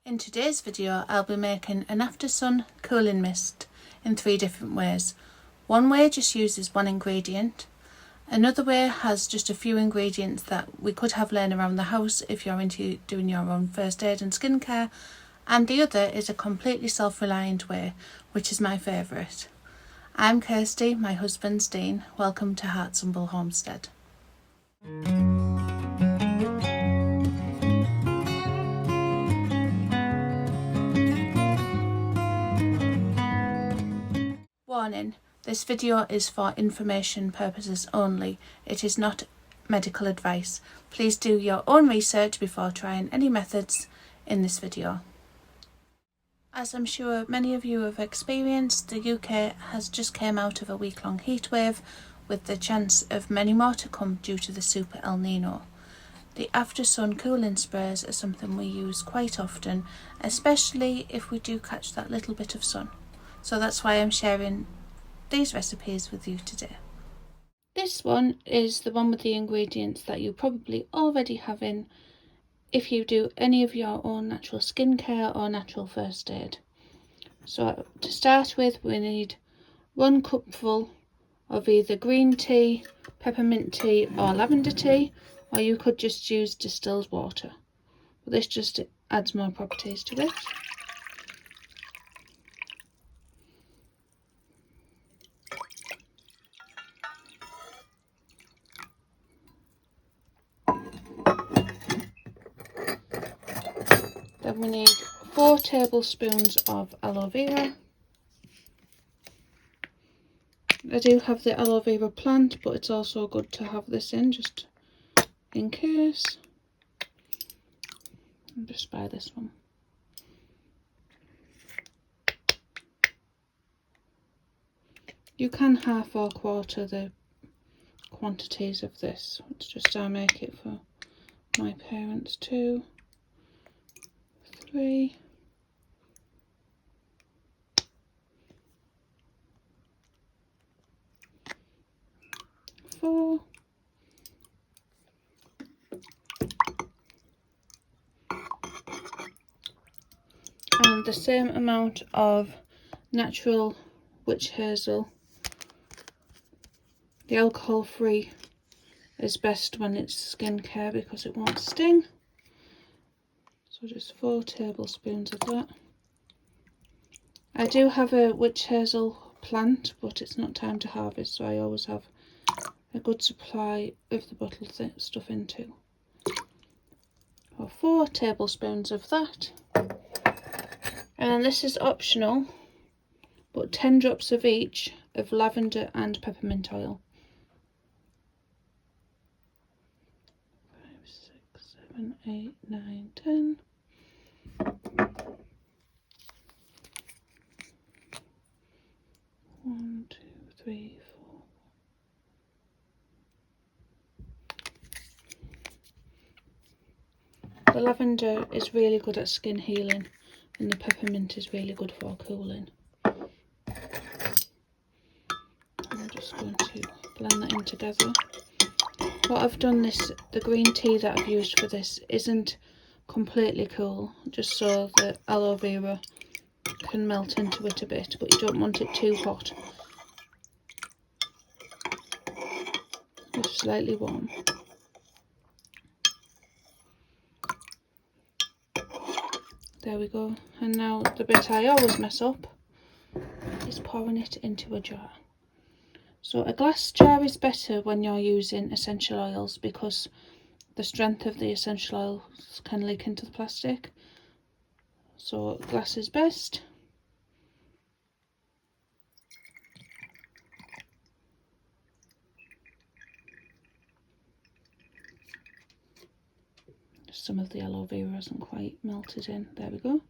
In today's video, I'll be making an after sun cooling mist in 3 different ways. One way just uses one ingredient. Another way has just a few ingredients that we could have laying around the house if you're into doing your own first aid and skincare. And the other is a completely self-reliant way, which is my favourite. I'm Kirsty, my husband's Dean. Welcome to Herbal Homestead. Warning, this video is for information purposes only. It is not medical advice. Please do your own research before trying any methods in this video. As I'm sure many of you have experienced, the UK has just came out of a week-long heatwave with the chance of many more to come due to the Super El Nino. The after sun cooling sprays are something we use quite often, especially if we do catch that little bit of sun. So that's why I'm sharing these recipes with you today. This one is the one with the ingredients that you probably already have in if you do any of your own natural skincare or natural first aid. So to start with, we need 1 cupful of either green tea, peppermint tea or lavender tea, or you could just use distilled water. But this just adds more properties to it. Then we need 4 tablespoons of aloe vera. I do have the aloe vera plant, but it's also good to have this in just in case. I'll just buy this one. You can half or quarter the quantities of this. It's just I make it for my parents too. 3. 4. And the same amount of natural witch hazel. The alcohol free is best when it's skincare because it won't sting. So just 4 tablespoons of that. I do have a witch hazel plant, but it's not time to harvest, so I always have a good supply of the bottled stuff in too. So 4 tablespoons of that. And this is optional, but 10 drops of each of lavender and peppermint oil. 5, 6, 7, 8, 9, 10. One, 2, 3, 4. The lavender is really good at skin healing, and the peppermint is really good for cooling. I'm just going to blend that in together. What I've done the green tea that I've used for this isn't completely cool, just so the aloe vera can melt into it a bit, but you don't want it too hot. Just slightly warm. There we go. And now the bit I always mess up is pouring it into a jar. So a glass jar is better when you're using essential oils because the strength of the essential oils can leak into the plastic. So glass is best. Some of the aloe vera hasn't quite melted in. There we go.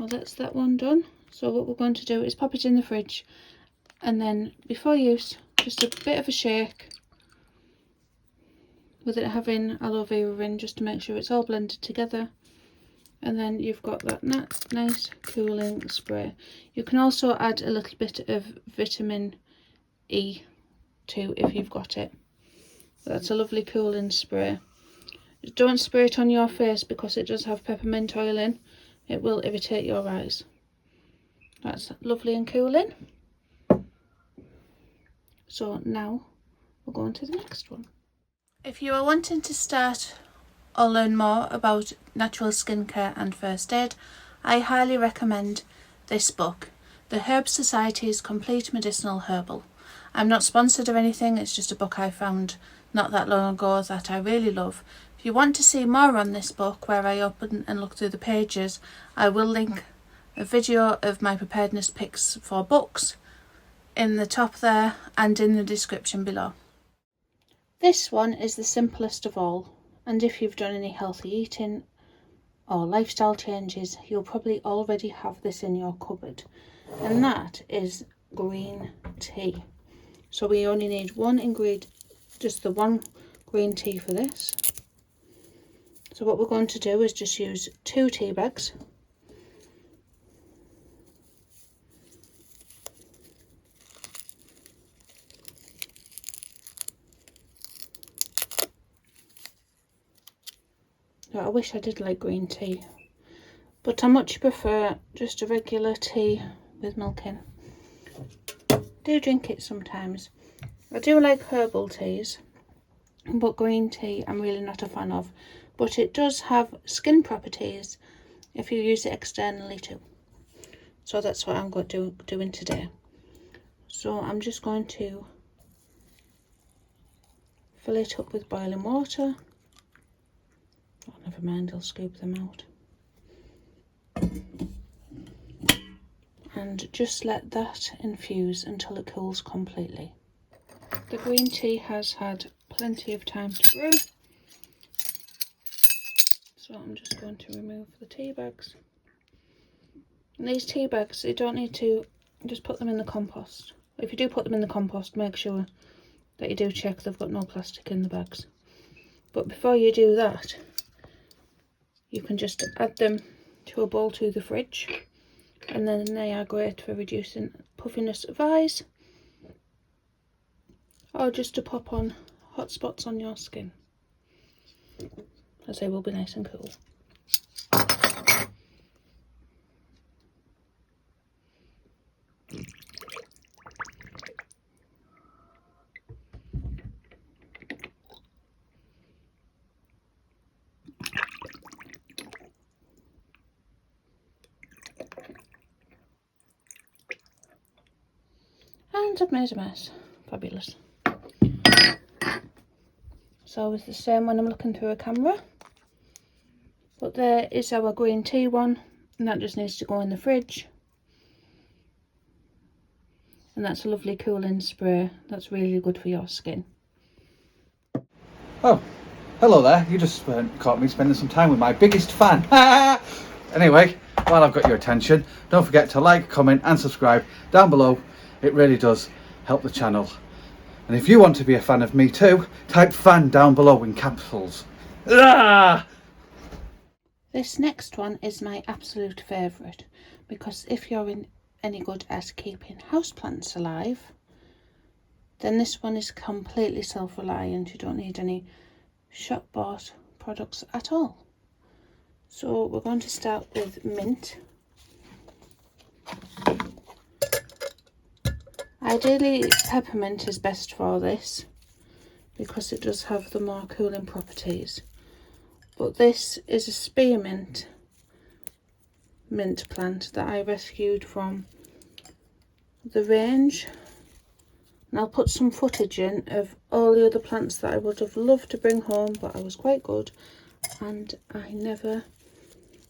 Well, that's that one done. So what we're going to do is pop it in the fridge, and then before use, just a bit of a shake, with it having aloe vera in, just to make sure it's all blended together. And then you've got that nice cooling spray. You can also add a little bit of vitamin E too if you've got it. That's a lovely cooling spray. Don't spray it on your face because it does have peppermint oil in. It will irritate your eyes. That's lovely and cooling. So now we'll go on to the next one. If you are wanting to start or learn more about natural skincare and first aid, I highly recommend this book, The Herb Society's Complete Medicinal Herbal. I'm not sponsored or anything, it's just a book I found not that long ago that I really love. If you want to see more on this book, where I open and look through the pages, I will link a video of my preparedness picks for books in the top there and in the description below. This one is the simplest of all, and if you've done any healthy eating or lifestyle changes, you'll probably already have this in your cupboard, and that is green tea. So we only need one ingredient, just the one green tea for this. So what we're going to do is just use 2 tea bags. I wish I did like green tea, but I much prefer just a regular tea with milk in. I do drink it sometimes. I do like herbal teas, but green tea I'm really not a fan of. But it does have skin properties if you use it externally too. So that's what I'm going to doing today. So I'm just going to fill it up with boiling water. Oh, never mind, I'll scoop them out. And just let that infuse until it cools completely. The green tea has had plenty of time to brew. So I'm just going to remove the tea bags. And these tea bags, you don't need to just put them in the compost. If you do put them in the compost, make sure that you do check they've got no plastic in the bags. But before you do that, you can just add them to a bowl to the fridge, and then they are great for reducing puffiness of eyes, or just to pop on hot spots on your skin, as they will be nice and cool. And I've made a mess. Fabulous. It's always the same when I'm looking through a camera. But there is our green tea one, and that just needs to go in the fridge. And that's a lovely cooling spray. That's really good for your skin. Oh, hello there. You just caught me spending some time with my biggest fan. Anyway, while I've got your attention, don't forget to like, comment and subscribe down below. It really does help the channel. And if you want to be a fan of me too, type fan down below in capitals. Ah! This next one is my absolute favourite, because if you're any good at keeping houseplants alive, then this one is completely self-reliant. You don't need any shop-bought products at all. So we're going to start with mint. Ideally, peppermint is best for this because it does have the more cooling properties. But this is a spearmint mint plant that I rescued from the range. And I'll put some footage in of all the other plants that I would have loved to bring home, but I was quite good and I never.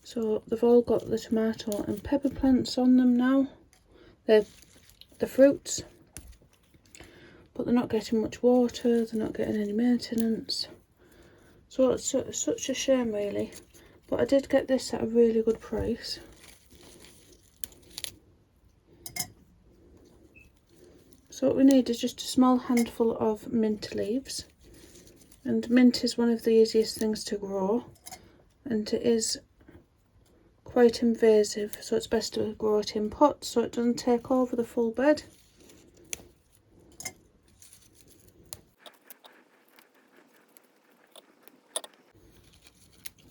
So they've all got the tomato and pepper plants on them now. They're the fruits, but they're not getting much water, they're not getting any maintenance. So it's such a shame really, but I did get this at a really good price. So what we need is just a small handful of mint leaves, and mint is one of the easiest things to grow, and it is quite invasive, so it's best to grow it in pots so it doesn't take over the full bed.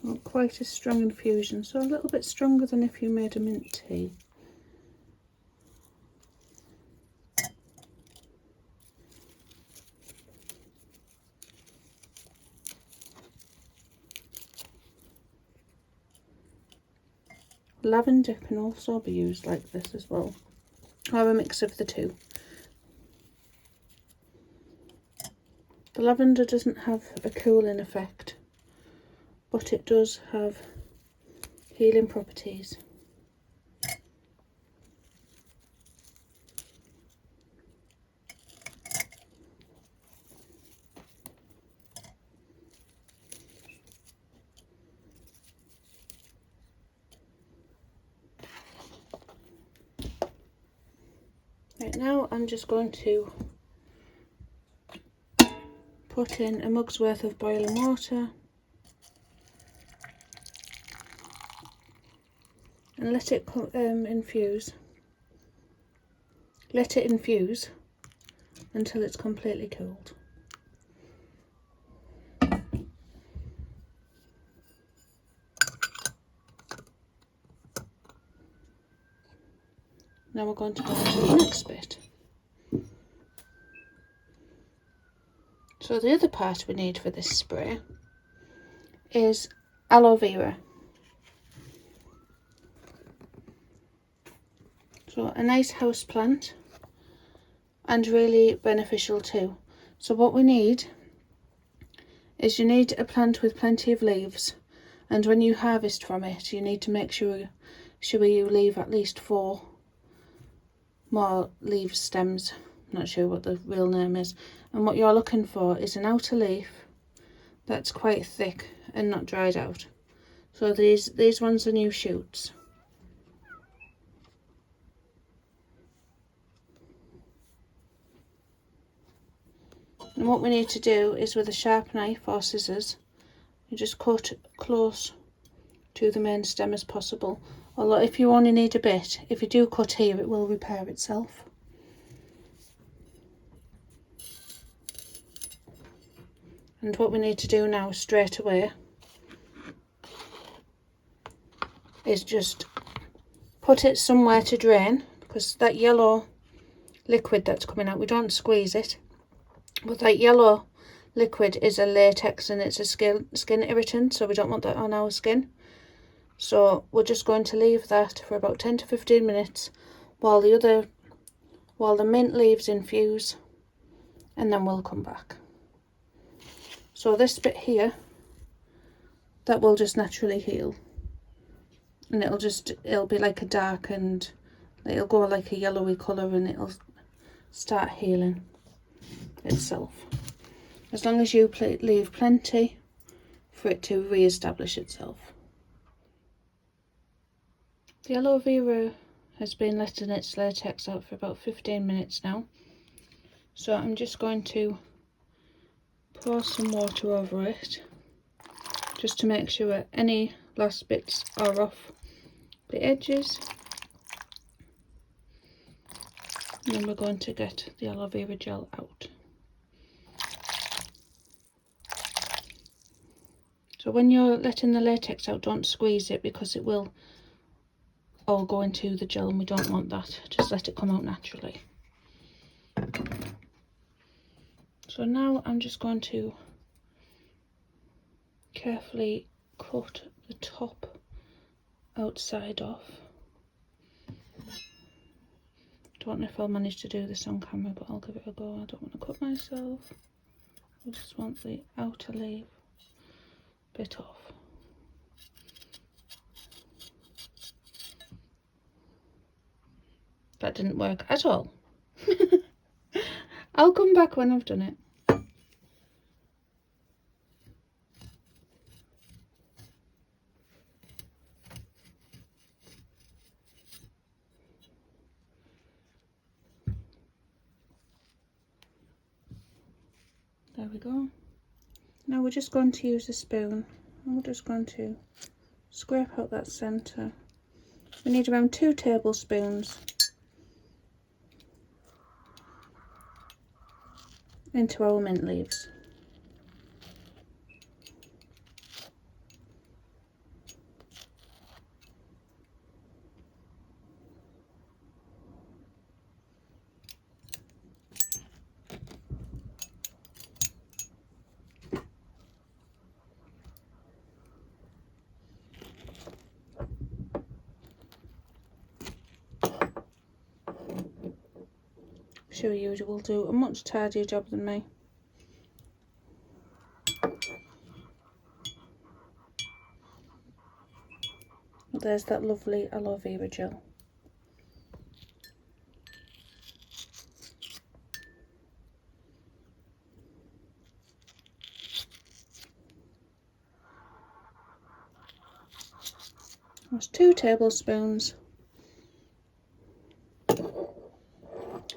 Not quite a strong infusion, so a little bit stronger than if you made a mint tea. Lavender can also be used like this as well, or a mix of the two. The lavender doesn't have a cooling effect, but it does have healing properties. Right, now I'm just going to put in a mug's worth of boiling water and let it infuse. Let it infuse until it's completely cooled. Now we're going to go on to the next bit. So the other part we need for this spray is aloe vera. So a nice house plant, and really beneficial too. So what we need is, you need a plant with plenty of leaves, and when you harvest from it you need to make sure you leave at least 4 more leaf stems. I'm not sure what the real name is. And what you're looking for is an outer leaf that's quite thick and not dried out. So these ones are new shoots. And what we need to do is, with a sharp knife or scissors, you just cut close to the main stem as possible. Although if you only need a bit, if you do cut here, it will repair itself. And what we need to do now straight away is just put it somewhere to drain, because that yellow liquid that's coming out, we don't squeeze it, but that yellow liquid is a latex and it's a skin irritant, so we don't want that on our skin. So we're just going to leave that for about 10 to 15 minutes while the mint leaves infuse, and then we'll come back. So this bit here, that will just naturally heal, and it'll be like a dark, and it'll go like a yellowy colour, and it'll start healing itself, as long as you leave plenty for it to re-establish itself. The aloe vera has been letting its latex out for about 15 minutes now, so I'm just going to pour some water over it just to make sure any last bits are off the edges. And then we're going to get the aloe vera gel out. So when you're letting the latex out, don't squeeze it, because it will all go into the gel, and we don't want that. Just let it come out naturally. So now I'm just going to carefully cut the top outside off. Don't know if I'll manage to do this on camera, but I'll give it a go. I don't want to cut myself. I just want the outer leaf bit off. That didn't work at all. I'll come back when I've done it. There we go. Now we're just going to use a spoon and we're just going to scrape out that centre. We need around 2 tablespoons into our mint leaves. Sure you will do a much tidier job than me. There's that lovely aloe vera gel. That's 2 tablespoons.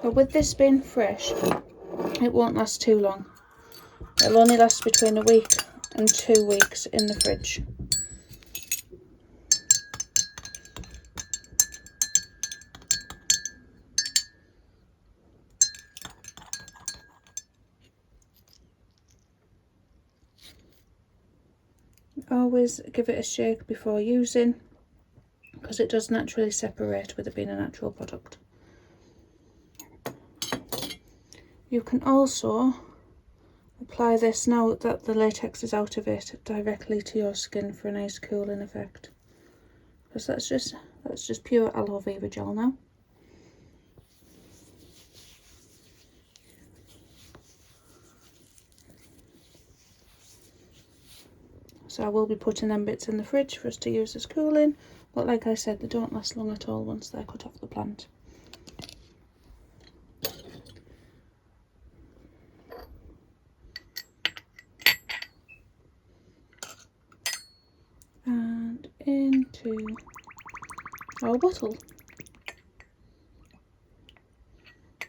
But with this being fresh, it won't last too long. It'll only last between a week and 2 weeks in the fridge. Always give it a shake before using, because it does naturally separate with it being a natural product. You can also apply this, now that the latex is out of it, directly to your skin for a nice cooling effect. Because that's just pure aloe vera gel now. So I will be putting them bits in the fridge for us to use as cooling, but like I said, they don't last long at all once they're cut off the plant. And into our bottle.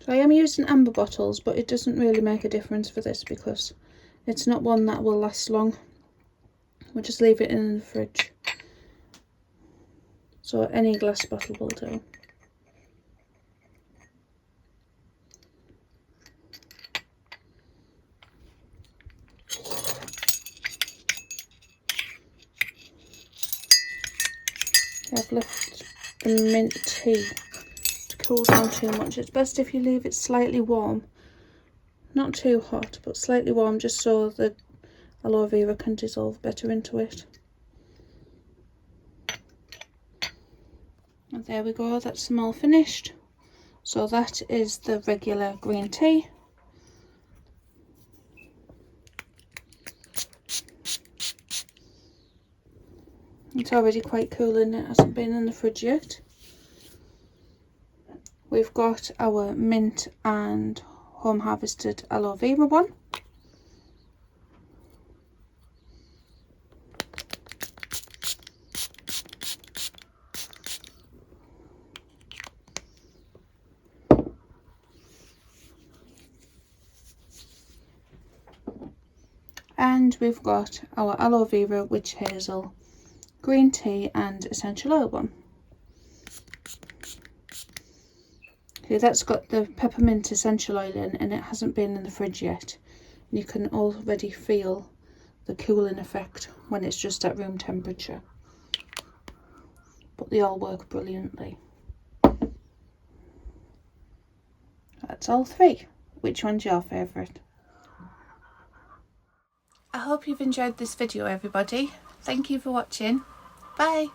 So I am using amber bottles, but it doesn't really make a difference for this because it's not one that will last long. We'll just leave it in the fridge. So any glass bottle will do. I've left the mint tea to cool down too much. It's best if you leave it slightly warm. Not too hot, but slightly warm, just so the aloe vera can dissolve better into it. And there we go, that's them all finished. So that is the regular green tea. It's already quite cool and it hasn't been in the fridge yet. We've got our mint and home harvested aloe vera one. And we've got our aloe vera, witch hazel, green tea and essential oil one. Okay, that's got the peppermint essential oil in and it hasn't been in the fridge yet. You can already feel the cooling effect when it's just at room temperature. But they all work brilliantly. That's all 3. Which one's your favourite? I hope you've enjoyed this video, everybody. Thank you for watching. Bye.